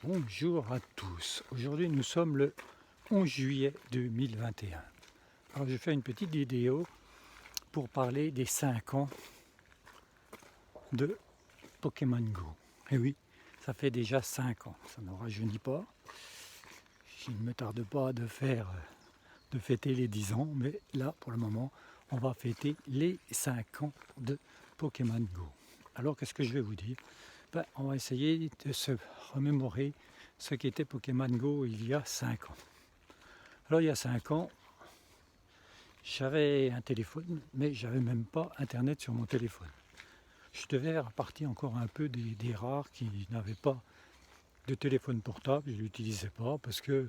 Bonjour à tous. Aujourd'hui nous sommes le 11 juillet 2021. Alors je fais une petite vidéo pour parler des 5 ans de Pokémon Go. Et oui, ça fait déjà 5 ans, ça ne rajeunit pas. Il ne me tarde pas de fêter les 10 ans, mais là pour le moment on va fêter les 5 ans de Pokémon Go. Alors qu'est-ce que je vais vous dire? On va essayer de se remémorer ce qu'était Pokémon Go il y a 5 ans. Alors il y a 5 ans, j'avais un téléphone, mais j'avais même pas internet sur mon téléphone. Je devais faire partie encore un peu des rares qui n'avaient pas de téléphone portable, je ne l'utilisais pas parce que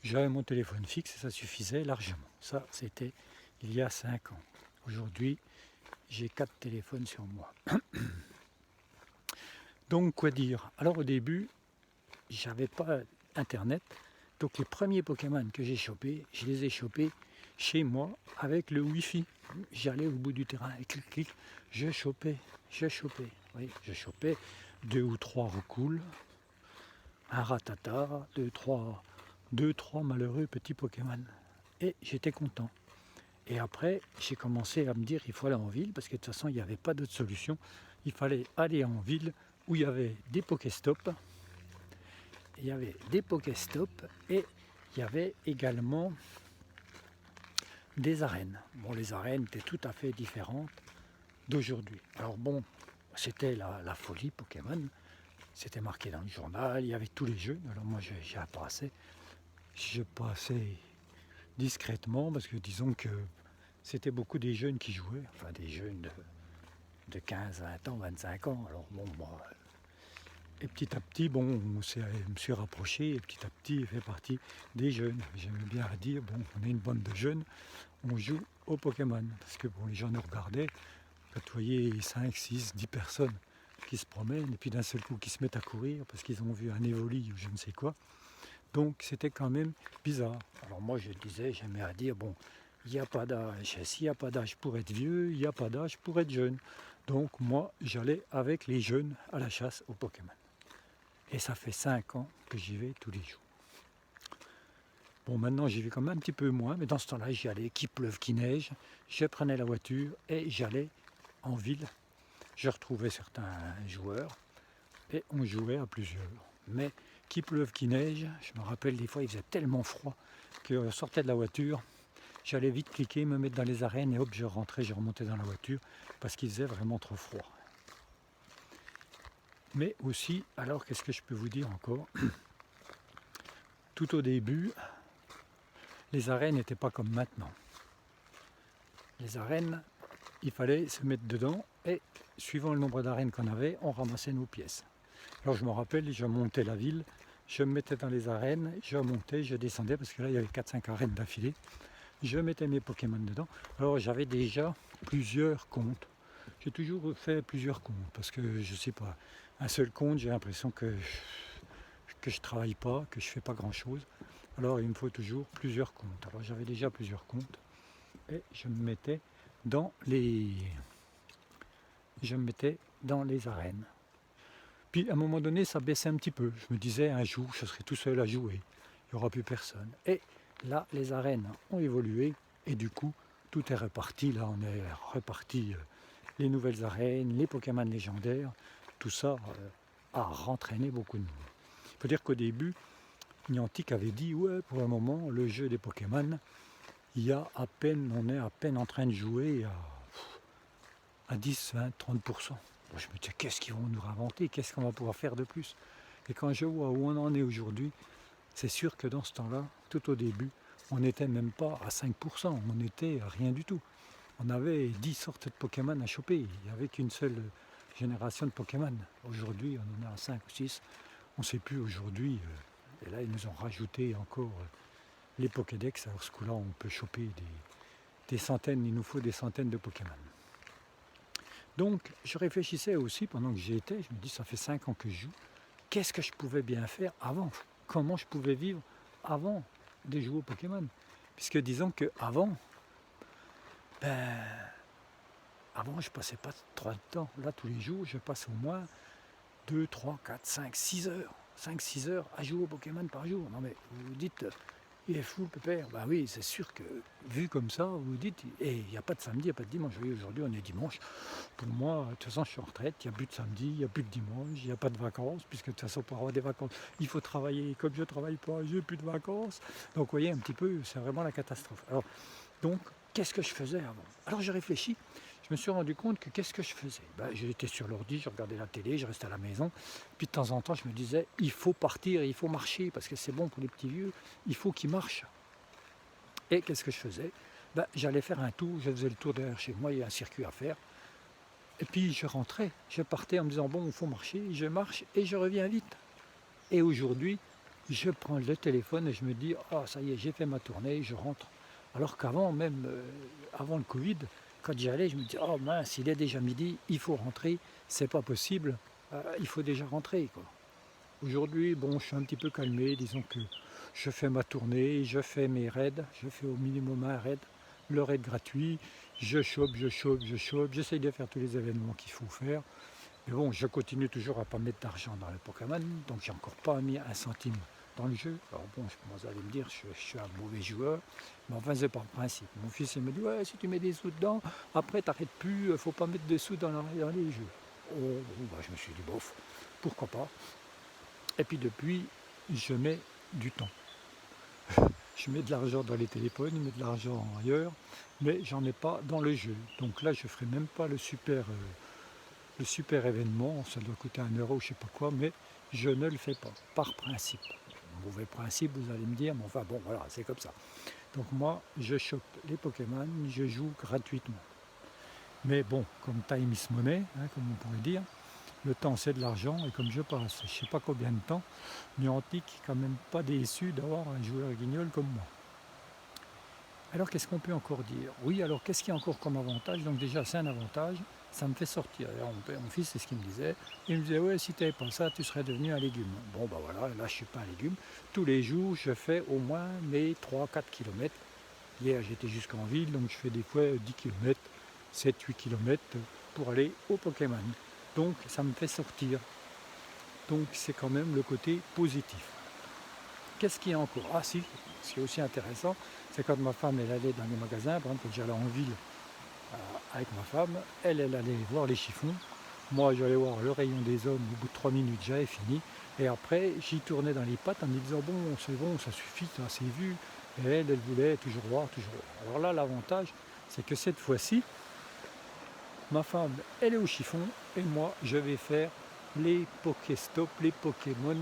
j'avais mon téléphone fixe et ça suffisait largement. Ça, c'était il y a 5 ans. Aujourd'hui, j'ai 4 téléphones sur moi. Donc quoi dire? Alors au début, j'avais pas internet, donc les premiers Pokémon que j'ai chopés, je les ai chopés chez moi avec le Wi-Fi. J'allais au bout du terrain et clic clic, je chopais. Oui, je chopais 2 ou 3 roucoules, un ratata, 2, 3 malheureux petits Pokémon. Et j'étais content. Et après, j'ai commencé à me dire il faut aller en ville parce que de toute façon il n'y avait pas d'autre solution. Il fallait aller en ville où il y avait des Pokéstops. Il y avait des Pokéstops et il y avait également des arènes. Bon, les arènes étaient tout à fait différentes d'aujourd'hui. Alors bon, c'était la folie Pokémon. C'était marqué dans le journal, il y avait tous les jeux. Alors moi, je passais discrètement parce que disons que c'était beaucoup des jeunes qui jouaient, enfin des jeunes de 15, 20 ans, 25 ans. Alors bon, moi, et petit à petit, bon, je me suis rapproché et petit à petit, il fait partie des jeunes. J'aimais bien dire, bon, on est une bande de jeunes, on joue au Pokémon. Parce que bon, les gens nous regardaient, quand vous voyez 5, 6, 10 personnes qui se promènent et puis d'un seul coup qui se mettent à courir parce qu'ils ont vu un Evoli ou je ne sais quoi. Donc c'était quand même bizarre. Alors moi je disais, j'aimais à dire, bon, il n'y a pas d'âge. S'il n'y a pas d'âge pour être vieux, il n'y a pas d'âge pour être jeune. Donc moi j'allais avec les jeunes à la chasse au Pokémon. Et ça fait 5 ans que j'y vais tous les jours. Bon, maintenant j'y vais quand même un petit peu moins, mais dans ce temps-là, j'y allais, qu'il pleuve, qu'il neige. Je prenais la voiture et j'allais en ville. Je retrouvais certains joueurs et on jouait à plusieurs. Mais qu'il pleuve, qu'il neige, je me rappelle des fois, il faisait tellement froid que je sortais de la voiture, j'allais vite cliquer, me mettre dans les arènes et hop, je rentrais, je remontais dans la voiture parce qu'il faisait vraiment trop froid. Mais aussi, alors qu'est-ce que je peux vous dire encore? Tout au début, les arènes n'étaient pas comme maintenant. Les arènes, il fallait se mettre dedans et suivant le nombre d'arènes qu'on avait, on ramassait nos pièces. Alors je me rappelle, je montais la ville, je me mettais dans les arènes, je montais, je descendais parce que là il y avait 4-5 arènes d'affilée. Je mettais mes Pokémon dedans. Alors j'avais déjà plusieurs comptes. J'ai toujours fait plusieurs comptes parce que je sais pas, un seul compte, j'ai l'impression que je travaille pas, que je fais pas grand chose. Alors il me faut toujours plusieurs comptes. Alors j'avais déjà plusieurs comptes et je me mettais dans les arènes. Puis à un moment donné, ça baissait un petit peu. Je me disais un jour, je serai tout seul à jouer, il n'y aura plus personne. Et là, les arènes ont évolué et du coup, tout est reparti. Là, on est reparti. Les nouvelles arènes, les Pokémon légendaires, tout ça a rentraîné beaucoup de monde. Il faut dire qu'au début, Niantic avait dit ouais, pour le moment, le jeu des Pokémon, on est à peine en train de jouer à 10, 20, 30%. Je me dis qu'est-ce qu'ils vont nous inventer, qu'est-ce qu'on va pouvoir faire de plus? Et quand je vois où on en est aujourd'hui, c'est sûr que dans ce temps-là, tout au début, on n'était même pas à 5%, on n'était à rien du tout. On avait 10 sortes de Pokémon à choper, il n'y avait qu'une seule génération de Pokémon. Aujourd'hui, on en a 5 ou 6, on ne sait plus aujourd'hui. Et là, ils nous ont rajouté encore les Pokédex. Alors ce coup-là, on peut choper des centaines, il nous faut des centaines de Pokémon. Donc, je réfléchissais aussi pendant que j'y étais, je me dis, ça fait 5 ans que je joue, qu'est-ce que je pouvais bien faire avant? Comment je pouvais vivre avant de jouer au Pokémon? Puisque disons qu'avant, avant je passais pas trop de temps. Là, tous les jours, je passe au moins 2, 3, 4, 5, 6 heures. 5-6 heures à jouer au Pokémon par jour. Non mais vous vous dites, il est fou le pépère. Ben oui, c'est sûr que vu comme ça, vous vous dites, et il n'y a pas de samedi, il n'y a pas de dimanche. Oui, aujourd'hui on est dimanche. Pour moi, de toute façon je suis en retraite, il n'y a plus de samedi, il n'y a plus de dimanche, il n'y a pas de vacances, puisque de toute façon pour avoir des vacances, il faut travailler. Comme je ne travaille pas, j'ai plus de vacances. Donc vous voyez un petit peu, c'est vraiment la catastrophe. Alors, donc, qu'est-ce que je faisais avant? Alors j'ai réfléchi, je me suis rendu compte que qu'est-ce que je faisais? J'étais sur l'ordi, je regardais la télé, je restais à la maison, puis de temps en temps je me disais, il faut partir, il faut marcher, parce que c'est bon pour les petits vieux, il faut qu'ils marchent. Et qu'est-ce que je faisais? J'allais faire un tour, je faisais le tour derrière chez moi, il y a un circuit à faire, et puis je rentrais, je partais en me disant, bon, il faut marcher, je marche et je reviens vite. Et aujourd'hui, je prends le téléphone et je me dis, ah ça y est, j'ai fait ma tournée, je rentre. Alors qu'avant, même avant le Covid, quand j'y allais, je me dis, oh mince, il est déjà midi, il faut rentrer, c'est pas possible, il faut déjà rentrer, quoi. Aujourd'hui, bon, je suis un petit peu calmé, disons que je fais ma tournée, je fais mes raids, je fais au minimum un raid, le raid gratuit, je chope, j'essaye de faire tous les événements qu'il faut faire. Mais bon, je continue toujours à ne pas mettre d'argent dans le Pokémon, donc j'ai encore pas mis un centime dans le jeu. Alors bon, vous allez me dire, je suis un mauvais joueur, mais enfin c'est par principe. Mon fils il me dit, ouais, si tu mets des sous dedans, après t'arrêtes plus, faut pas mettre des sous dans les jeux. Oh, bon, je me suis dit, bof, pourquoi pas. Et puis depuis, je mets du temps. Je mets de l'argent dans les téléphones, je mets de l'argent ailleurs, mais j'en ai pas dans le jeu. Donc là, je ferai même pas le super événement, ça doit coûter 1 euro, je sais pas quoi, mais je ne le fais pas, par principe. Mauvais principe, vous allez me dire, mais enfin bon, voilà, c'est comme ça. Donc moi, je chope les Pokémon, je joue gratuitement. Mais bon, comme time is money, comme on pourrait dire, le temps c'est de l'argent, et comme je passe, je ne sais pas combien de temps, Niantic n'est quand même pas déçu d'avoir un joueur guignol comme moi. Alors qu'est-ce qu'on peut encore dire? Oui, alors qu'est-ce qu'il y a encore comme avantage? Donc déjà c'est un avantage, ça me fait sortir. Alors, mon fils, c'est ce qu'il me disait. Il me disait, ouais, si tu n'avais pas ça, tu serais devenu un légume. Bon, voilà, là je ne suis pas un légume. Tous les jours, je fais au moins mes 3-4 km. Hier, j'étais jusqu'en ville, donc je fais des fois 10 km, 7-8 km pour aller au Pokémon. Donc ça me fait sortir. Donc c'est quand même le côté positif. Qu'est-ce qu'il y a encore? Ah si, ce qui est aussi intéressant, c'est quand ma femme elle allait dans les magasins, par exemple quand j'allais en ville avec ma femme, elle allait voir les chiffons. Moi j'allais voir le rayon des hommes, au bout de 3 minutes j'avais fini. Et après j'y tournais dans les pattes en me disant bon, ça suffit, ça c'est vu. Et elle voulait toujours voir, toujours voir. Alors là l'avantage, c'est que cette fois-ci, ma femme elle est au chiffon et moi je vais faire les Pokéstop, les Pokémon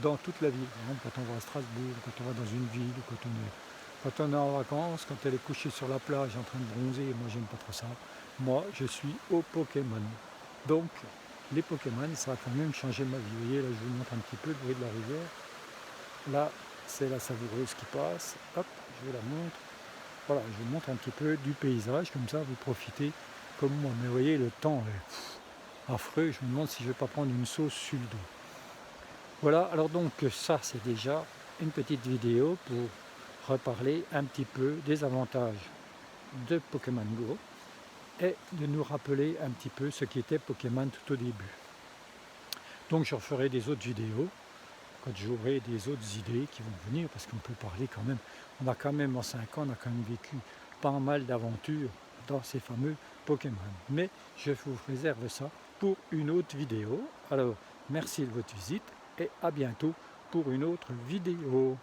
dans toute la ville. Quand on va à Strasbourg, quand on va dans une ville, quand on est en vacances, quand elle est couchée sur la plage en train de bronzer, et moi j'aime pas trop ça, moi je suis au Pokémon. Donc les Pokémon, ça a quand même changé ma vie. Vous voyez, là je vous montre un petit peu le bruit de la rivière. Là, c'est la savoureuse qui passe. Hop, je vous la montre. Voilà, je vous montre un petit peu du paysage, comme ça vous profitez comme moi. Mais vous voyez, le temps est affreux, je me demande si je ne vais pas prendre une sauce sur le dos. Voilà, alors donc ça c'est déjà une petite vidéo pour reparler un petit peu des avantages de Pokémon Go et de nous rappeler un petit peu ce qui était Pokémon tout au début. Donc je referai des autres vidéos quand j'aurai des autres idées qui vont venir, parce qu'on peut parler quand même, on a quand même en 5 ans, on a quand même vécu pas mal d'aventures dans ces fameux Pokémon. Mais je vous réserve ça pour une autre vidéo. Alors merci de votre visite et à bientôt pour une autre vidéo.